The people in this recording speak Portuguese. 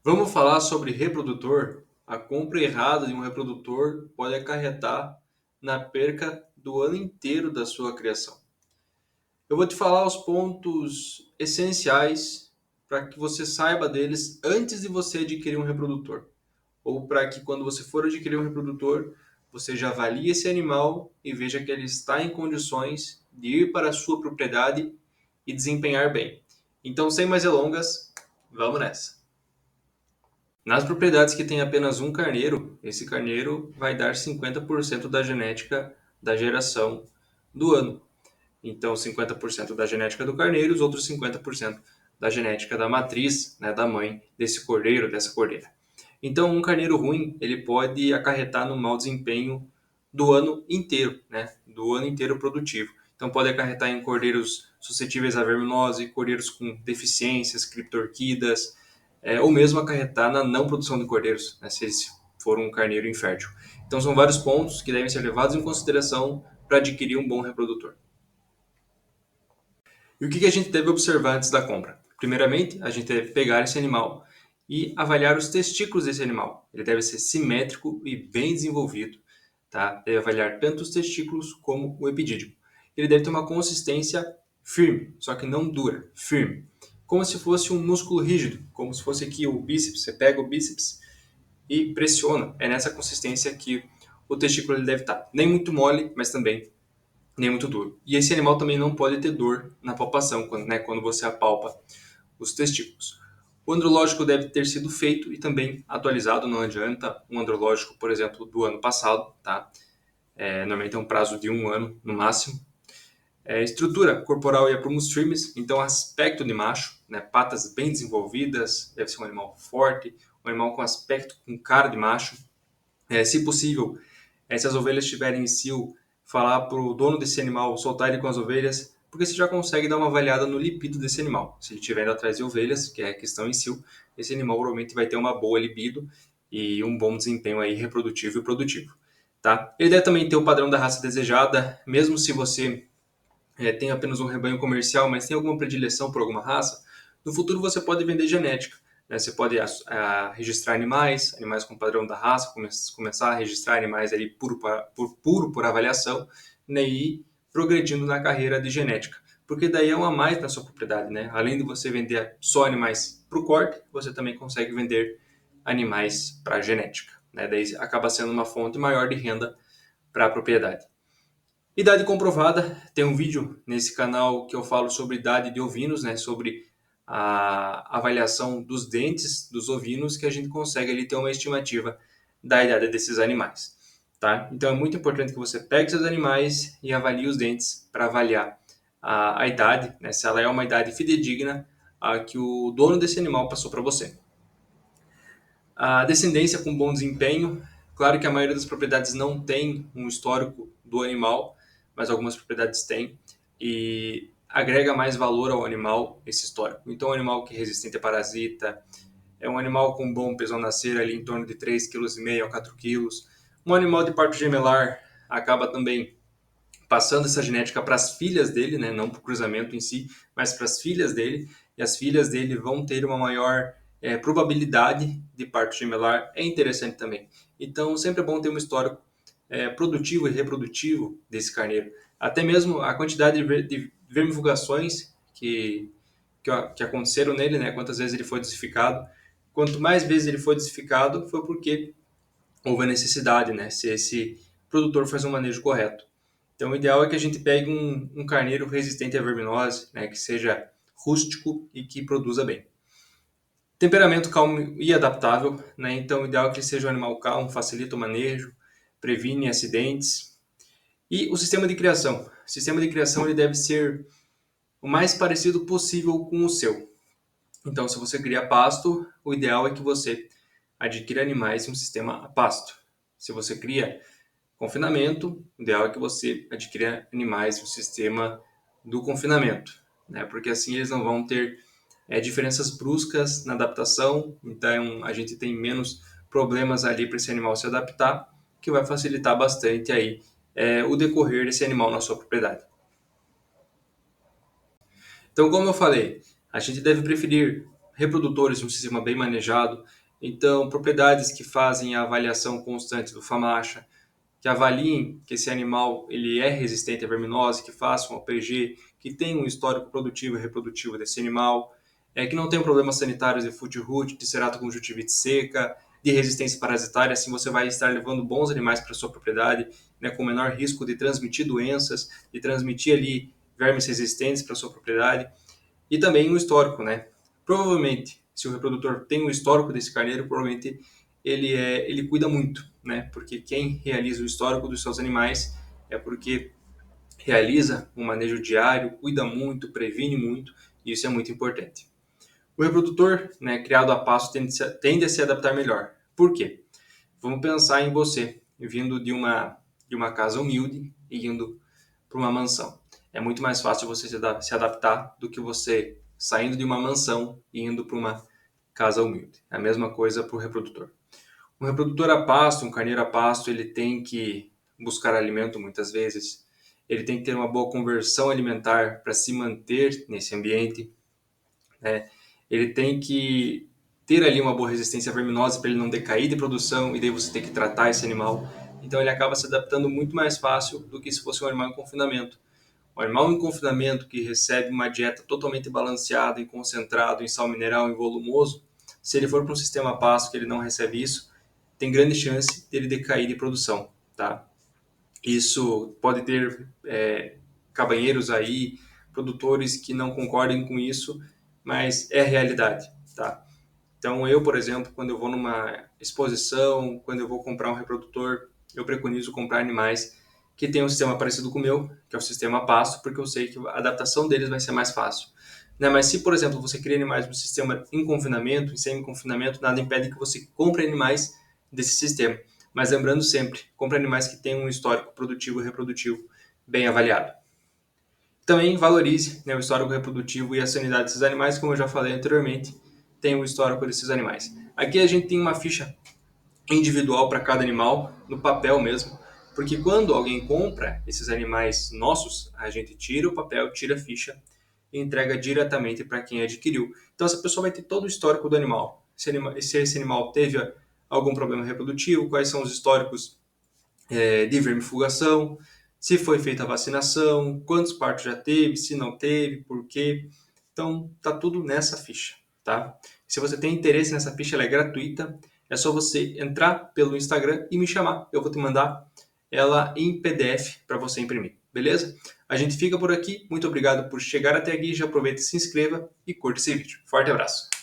Vamos falar sobre reprodutor? A compra errada de um reprodutor pode acarretar na perca do ano inteiro da sua criação. Eu vou te falar os pontos essenciais para que você saiba deles antes de você adquirir um reprodutor. Ou para que quando você for adquirir um reprodutor, você já avalie esse animal e veja que ele está em condições de ir para a sua propriedade e desempenhar bem. Então, sem mais delongas, vamos nessa! Nas propriedades que tem apenas um carneiro, esse carneiro vai dar 50% da genética da geração do ano. Então, 50% da genética do carneiro, os outros 50% da genética da matriz, né, da mãe desse cordeiro, dessa cordeira. Então, um carneiro ruim, ele pode acarretar no mau desempenho do ano inteiro, né, do ano inteiro produtivo. Então, pode acarretar em cordeiros suscetíveis à verminose, cordeiros com deficiências, criptorquidas, ou mesmo acarretar na não produção de cordeiros, né, se eles for um carneiro infértil. Então, são vários pontos que devem ser levados em consideração para adquirir um bom reprodutor. E o que a gente deve observar antes da compra? Primeiramente, a gente deve pegar esse animal e avaliar os testículos desse animal. Ele deve ser simétrico e bem desenvolvido, tá? Deve avaliar tanto os testículos como o epidídimo. Ele deve ter uma consistência firme, só que não dura, firme. Como se fosse um músculo rígido, como se fosse aqui o bíceps. Você pega o bíceps e pressiona. É nessa consistência que o testículo ele deve estar. Nem muito mole, mas também nem muito duro. E esse animal também não pode ter dor na palpação, quando você apalpa os testículos. O andrológico deve ter sido feito e também atualizado, não adianta um andrológico, por exemplo, do ano passado, tá? Normalmente é um prazo de 1 ano no máximo. Estrutura corporal e aprumos firmes, então aspecto de macho, né? Patas bem desenvolvidas, deve ser um animal forte, um animal com aspecto, com cara de macho. Se possível, se as ovelhas estiverem em cio, falar para o dono desse animal soltar ele com as ovelhas, porque você já consegue dar uma avaliada no libido desse animal. Se ele estiver indo atrás de ovelhas, que é a questão em cio, esse animal provavelmente vai ter uma boa libido e um bom desempenho aí reprodutivo e produtivo. Tá? Ele deve também ter o padrão da raça desejada, mesmo se você tem apenas um rebanho comercial, mas tem alguma predileção por alguma raça, no futuro você pode vender genética. Né? Você pode registrar animais com padrão da raça, começar a registrar animais ali por avaliação, né? E ir progredindo na carreira de genética. Porque daí é uma mais na sua propriedade. Né? Além de você vender só animais para o corte, você também consegue vender animais para genética. Né? Daí acaba sendo uma fonte maior de renda para a propriedade. Idade comprovada, tem um vídeo nesse canal que eu falo sobre idade de ovinos, né, sobre a avaliação dos dentes dos ovinos, que a gente consegue ali ter uma estimativa da idade desses animais. Tá? Então é muito importante que você pegue seus animais e avalie os dentes para avaliar a idade, né, se ela é uma idade fidedigna a que o dono desse animal passou para você. A descendência com bom desempenho, claro que a maioria das propriedades não tem um histórico do animal, mas algumas propriedades têm, e agrega mais valor ao animal esse histórico. Então, um animal que é resistente a parasita, é um animal com bom peso ao nascer, ali em torno de 3,5 kg a 4 quilos. Um animal de parto gemelar acaba também passando essa genética para as filhas dele, né? Não para o cruzamento em si, mas para as filhas dele, e as filhas dele vão ter uma maior probabilidade de parto gemelar. É interessante também. Então, sempre é bom ter um histórico produtivo e reprodutivo desse carneiro. Até mesmo a quantidade de vermifugações que aconteceram nele, né? Quantas vezes ele foi desificado. Quanto mais vezes ele foi desificado, foi porque houve a necessidade, né? Se esse produtor faz um manejo correto. Então, o ideal é que a gente pegue um carneiro resistente à verminose, né, que seja rústico e que produza bem. Temperamento calmo e adaptável, né? Então, o ideal é que ele seja um animal calmo, facilita o manejo, previne acidentes. E o sistema de criação. O sistema de criação ele deve ser o mais parecido possível com o seu. Então, se você cria pasto, o ideal é que você adquira animais em um sistema a pasto. Se você cria confinamento, o ideal é que você adquira animais no sistema do confinamento, né? Porque assim eles não vão ter diferenças bruscas na adaptação, então a gente tem menos problemas ali para esse animal se adaptar, que vai facilitar bastante aí o decorrer desse animal na sua propriedade. Então, como eu falei, a gente deve preferir reprodutores de um sistema bem manejado, então propriedades que fazem a avaliação constante do FAMACHA, que avaliem que esse animal ele é resistente à verminose, que façam um APG, que tenham um histórico produtivo e reprodutivo desse animal, que não tenham problemas sanitários de foot rot, de ceratoconjuntivite seca, de resistência parasitária, assim você vai estar levando bons animais para sua propriedade, né, com menor risco de transmitir doenças, de transmitir ali vermes resistentes para sua propriedade, e também um histórico, né? Provavelmente, se o reprodutor tem um histórico desse carneiro, provavelmente ele cuida muito, né? Porque quem realiza o histórico dos seus animais é porque realiza um manejo diário, cuida muito, previne muito, e isso é muito importante. O reprodutor, né, criado a pasto, tende a se adaptar melhor. Por quê? Vamos pensar em você, vindo de uma casa humilde e indo para uma mansão. É muito mais fácil você se adaptar do que você saindo de uma mansão e indo para uma casa humilde. É a mesma coisa para o reprodutor. Um reprodutor a pasto, um carneiro a pasto, ele tem que buscar alimento muitas vezes, ele tem que ter uma boa conversão alimentar para se manter nesse ambiente, né? Ele tem que ter ali uma boa resistência à verminose para ele não decair de produção e daí você ter que tratar esse animal. Então ele acaba se adaptando muito mais fácil do que se fosse um animal em confinamento. Um animal em confinamento que recebe uma dieta totalmente balanceada e concentrado em sal mineral e volumoso, se ele for para um sistema pasto que ele não recebe isso, tem grande chance dele decair de produção, tá? Isso pode ter cabanheiros aí, produtores que não concordem com isso, mas é a realidade, tá? Então eu, por exemplo, quando eu vou numa exposição, quando eu vou comprar um reprodutor, eu preconizo comprar animais que tenham um sistema parecido com o meu, que é o sistema pasto, porque eu sei que a adaptação deles vai ser mais fácil. Né? Mas se, por exemplo, você cria animais no sistema em confinamento, em semi-confinamento, nada impede que você compre animais desse sistema. Mas lembrando sempre, compre animais que tenham um histórico produtivo e reprodutivo bem avaliado. Também valorize, né, o histórico reprodutivo e a sanidade desses animais, como eu já falei anteriormente, tem o histórico desses animais. Aqui a gente tem uma ficha individual para cada animal, no papel mesmo, porque quando alguém compra esses animais nossos, a gente tira o papel, tira a ficha e entrega diretamente para quem adquiriu. Então essa pessoa vai ter todo o histórico do animal. Se esse animal teve algum problema reprodutivo, quais são os históricos de vermifugação, se foi feita a vacinação, quantos partos já teve, se não teve, por quê. Então, tá tudo nessa ficha, tá? Se você tem interesse nessa ficha, ela é gratuita. É só você entrar pelo Instagram e me chamar. Eu vou te mandar ela em PDF para você imprimir, beleza? A gente fica por aqui. Muito obrigado por chegar até aqui. Já aproveita e se inscreva e curta esse vídeo. Forte abraço!